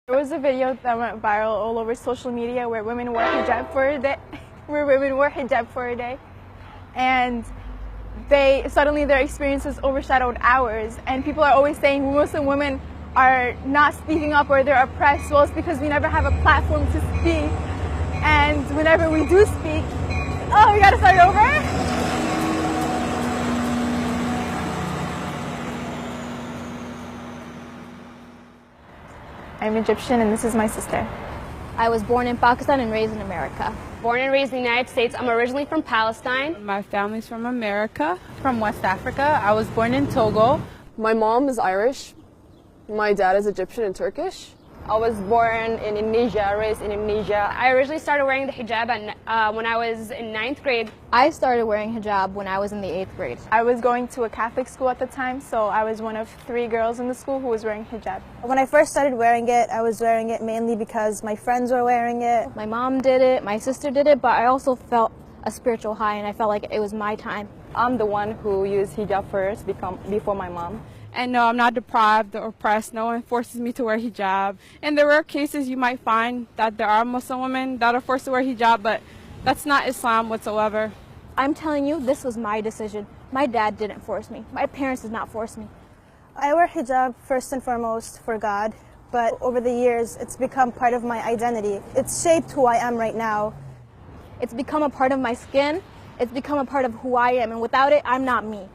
There was a video that went viral all over social media where women wore hijab for a day, and suddenly their experiences overshadowed ours. And people are always saying Muslim women are not speaking up or they're oppressed. Well, it's because we never have a platform to speak, and whenever we do speak, oh, we gotta start over? I'm Egyptian and this is my sister. I was born in Pakistan and raised in America. Born and raised in the United States. I'm originally from Palestine. My family's from America. From West Africa. I was born in Togo. My mom is Irish. My dad is Egyptian and Turkish. I was born in Indonesia, raised in Indonesia. I originally started wearing the hijab when I was in 9th grade. I started wearing hijab when I was in the 8th grade. I was going to a Catholic school at the time, so I was one of 3 girls in the school who was wearing hijab. When I first started wearing it, I was wearing it mainly because my friends were wearing it. My mom did it, my sister did it, but I also felt a spiritual high and I felt like it was my time. I'm the one who used hijab first before my mom. And no, I'm not deprived or oppressed. No one forces me to wear hijab. In the rare cases you might find that there are Muslim women that are forced to wear hijab, but that's not Islam whatsoever. I'm telling you, this was my decision. My dad didn't force me. My parents did not force me. I wear hijab first and foremost for God, but over the years it's become part of my identity. It's shaped who I am right now. It's become a part of my skin. It's become a part of who I am, and without it, I'm not me.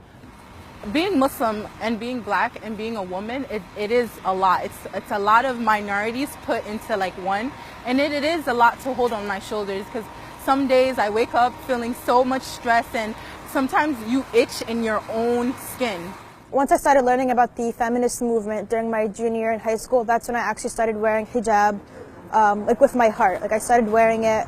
Being Muslim and being black and being a woman, it is a lot. It's a lot of minorities put into like one, and it is a lot to hold on my shoulders, because some days I wake up feeling so much stress, and sometimes you itch in your own skin. Once I started learning about the feminist movement during my junior year in high school, that's when I actually started wearing hijab, like with my heart. Like I started wearing it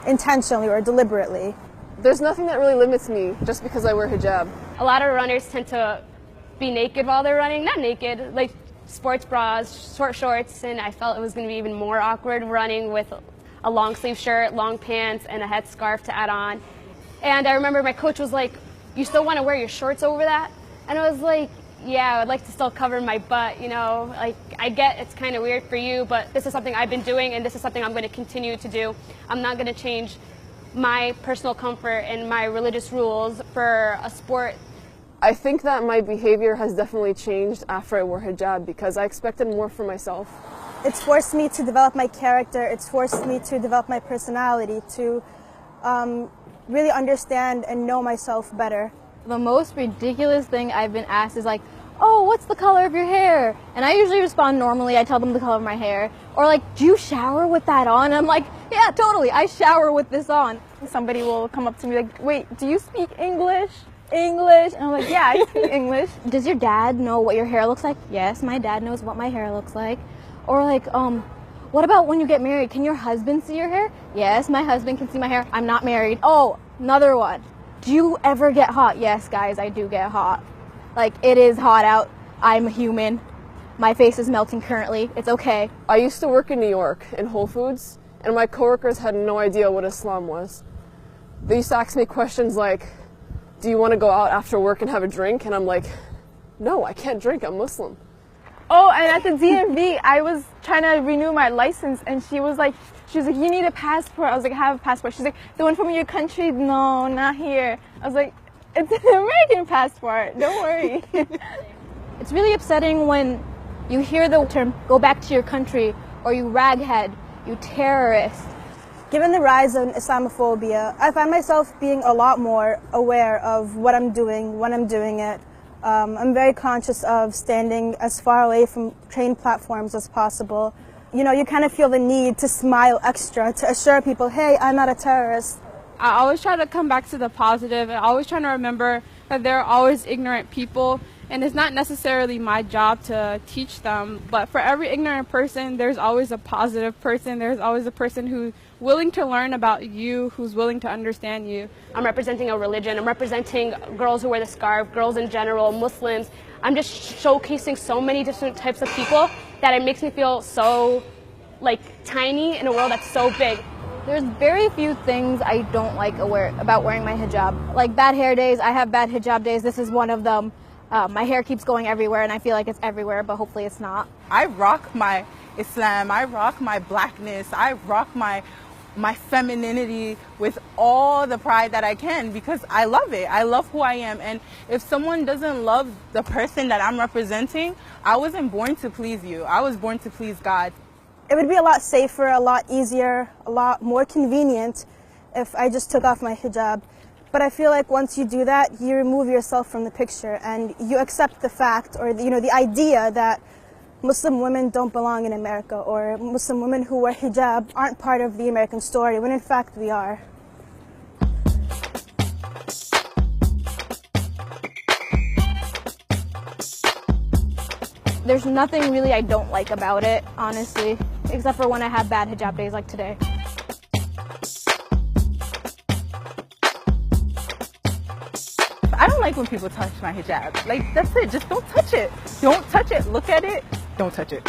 intentionally or deliberately. There's nothing that really limits me just because I wear hijab. A lot of runners tend to be naked while they're running. Not naked, like sports bras, short shorts, and I felt it was going to be even more awkward running with a long sleeve shirt, long pants, and a headscarf to add on. And I remember my coach was like, "You still want to wear your shorts over that?" And I was like, "Yeah, I would like to still cover my butt, you know, like I get it's kind of weird for you, but this is something I've been doing and this is something I'm going to continue to do. I'm not going to change my personal comfort and my religious rules for a sport." I think that my behavior has definitely changed after I wore hijab because I expected more for myself. It's forced me to develop my character. It's forced me to develop my personality, to really understand and know myself better. The most ridiculous thing I've been asked is like, "Oh, what's the color of your hair?" And I usually respond normally. I tell them the color of my hair. Or like, "Do you shower with that on?" And I'm like, "Yeah, totally. I shower with this on." Somebody will come up to me like, "Wait, do you speak English?" And I'm like, "Yeah, I speak English." "Does your dad know what your hair looks like?" "Yes, my dad knows what my hair looks like." Or like, "What about when you get married? Can your husband see your hair?" "Yes, my husband can see my hair. I'm not married." Oh, another one. "Do you ever get hot?" "Yes, guys, I do get hot. Like, it is hot out. I'm human. My face is melting currently. It's okay." I used to work in New York in Whole Foods, and my coworkers had no idea what Islam was. They used to ask me questions like, "Do you want to go out after work and have a drink?" And I'm like, "No, I can't drink. I'm Muslim." Oh, and at the DMV, I was trying to renew my license, and she was like, "You need a passport." I was like, "I have a passport." She's like, "The one from your country?" "No, not here." I was like, "It's an American passport. Don't worry." It's really upsetting when you hear the term, "go back to your country," or "you raghead," "you terrorist." Given the rise of Islamophobia, I find myself being a lot more aware of what I'm doing, when I'm doing it. I'm very conscious of standing as far away from train platforms as possible. You know, you kind of feel the need to smile extra, to assure people, "Hey, I'm not a terrorist." I always try to come back to the positive, and always trying to remember that there are always ignorant people, and it's not necessarily my job to teach them, but for every ignorant person, there's always a positive person. There's always a person who's willing to learn about you, who's willing to understand you. I'm representing a religion. I'm representing girls who wear the scarf, girls in general, Muslims. I'm just showcasing so many different types of people that it makes me feel so like tiny in a world that's so big. There's very few things I don't like about wearing my hijab. Like bad hair days, I have bad hijab days. This is one of them. My hair keeps going everywhere, and I feel like it's everywhere, but hopefully it's not. I rock my Islam. I rock my blackness. I rock my femininity with all the pride that I can because I love it. I love who I am. And if someone doesn't love the person that I'm representing, I wasn't born to please you. I was born to please God. It would be a lot safer, a lot easier, a lot more convenient if I just took off my hijab. But I feel like once you do that, you remove yourself from the picture and you accept the fact or the idea that Muslim women don't belong in America or Muslim women who wear hijab aren't part of the American story, when in fact we are. There's nothing really I don't like about it, honestly, except for when I have bad hijab days like today. I don't like when people touch my hijab. Like, that's it. Just don't touch it. Don't touch it. Look at it. Don't touch it.